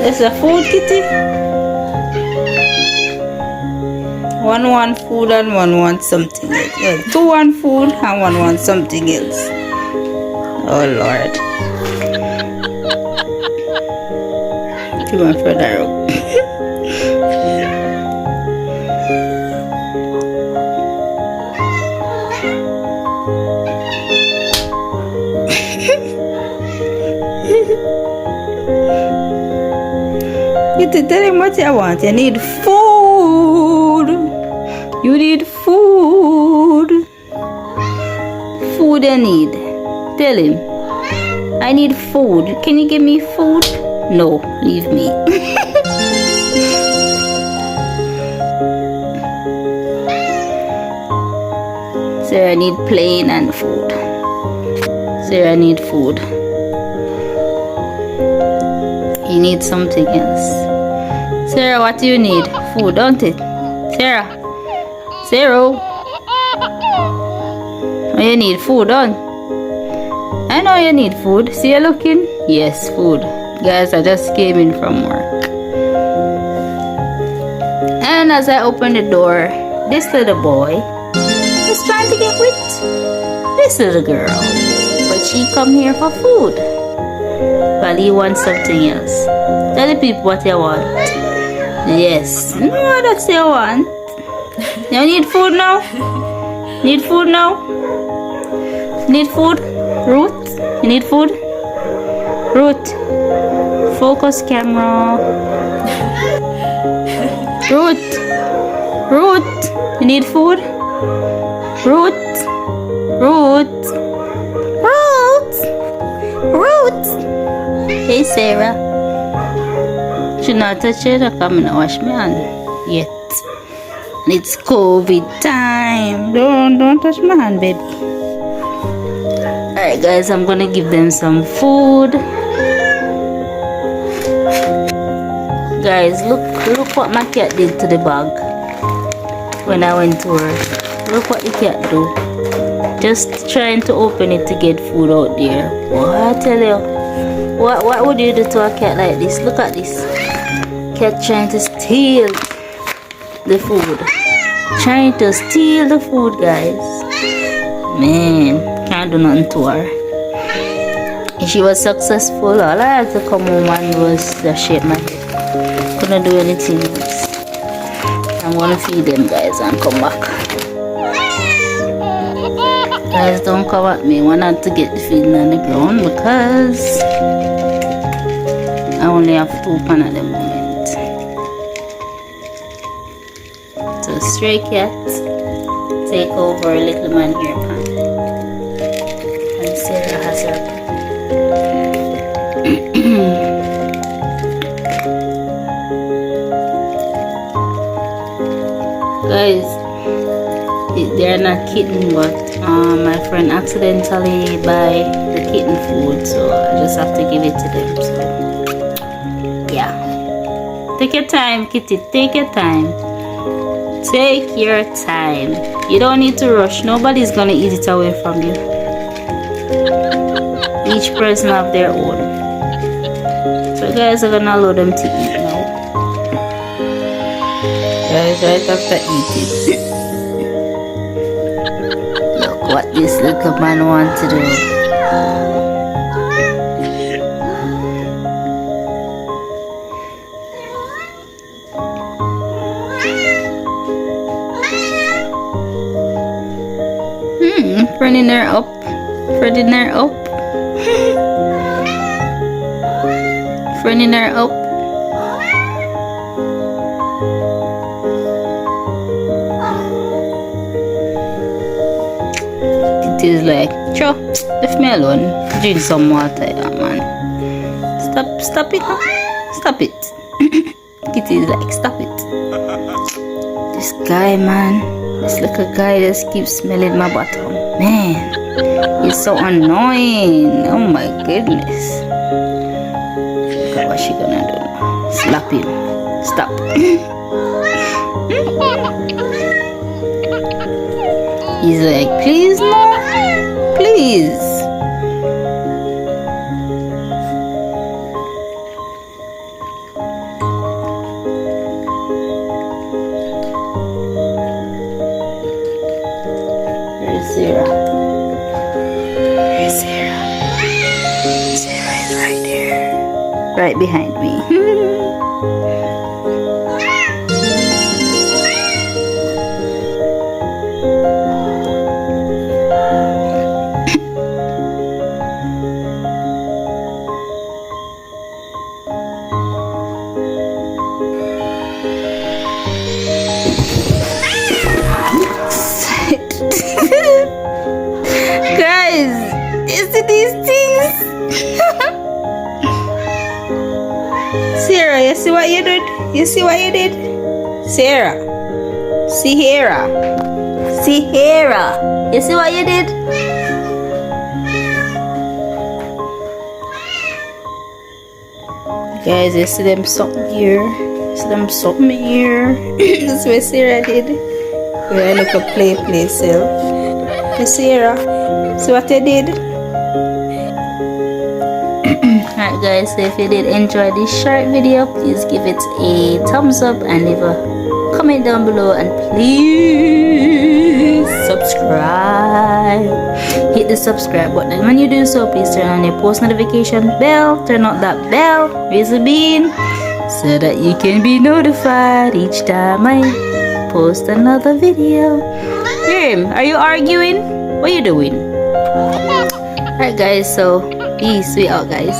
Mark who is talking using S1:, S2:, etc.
S1: There's a food, kitty. One want food and one wants something else. Well, two want food and one wants something else. Oh Lord. Come on further up. You tell him what you want. You need food. You need food. Food you need. Tell him. I need food. Can you give me food? No, leave me. Sarah need plain and food. Sarah need food. You need something else. Sarah, what do you need? Food, don't it? Sarah. Sarah. Oh, you need food, don't? I know you need food. See you looking? Yes, food. Guys, I just came in from work. And as I opened the door, this little boy was trying to get with this little girl. But she come here for food. But he wants something else. Tell the people what you want. Yes. No, that's what you want. You need food now? Need food now? Need food? Ruth? You need food? Ruth? Focus camera. Ruth? Ruth? You need food? Ruth? Ruth? Ruth? Ruth? Hey Sarah. Should not touch it. I come and wash my hand yet. And it's COVID time. Don't touch my hand, baby. Alright guys, I'm gonna give them some food. Guys, look what my cat did to the bag when I went to work. Look what the cat do. Just trying to open it to get food out there. What I tell you? What would you do to a cat like this? Look at this. Cat trying to steal the food. Trying to steal the food, guys. Man, can't do nothing to her. If she was successful, all I had to come home and was just shake my head. Couldn't do anything else. I'm gonna feed them, guys, and come back. Guys, don't come at me. I not to get the feeding on the ground because I only have 2 pan at the moment. So stray cat take over little man here pan. And Sarah has her pan. Guys, they're not kitten, but my friend accidentally buy the kitten food, so I just have to give it to them. So yeah, take your time, kitty. Take your time. Take your time. You don't need to rush. Nobody's gonna eat it away from you. Each person have their own. So guys, I'm gonna allow them to eat now. Guys, right after eating. Look what this little man wants to do. Running her up. Running her up. Running her up. It is like, sure, leave me alone. Drink some water, yeah, man. Stop it, huh? Stop it. It is like, stop it. This guy, man. This little guy just keeps smelling my bottom. Man, he's so annoying. Oh my goodness. Look at what she gonna do now. Slap him. Stop. He's like, please, mom, please. Where's Sarah? Where's Sarah? Sarah is right there. Right behind me. Guys, you see these things? Sarah, you see what you did? You see what you did? Sarah. Sierra. Sierra. You see what you did? Guys, you see them something here? You see them something here? That's what Sarah did. Where I look a play self. You see Sarah? See what I did? Alright guys, so if you did enjoy this short video, please give it a thumbs up and leave a comment down below, and please subscribe. Hit the subscribe button, and when you do so, please turn on your post notification bell. Turn on that bell, raise the bean, so that you can be notified each time I post another video. Grim, are you arguing? What are you doing? Alright guys, so peace. We out guys.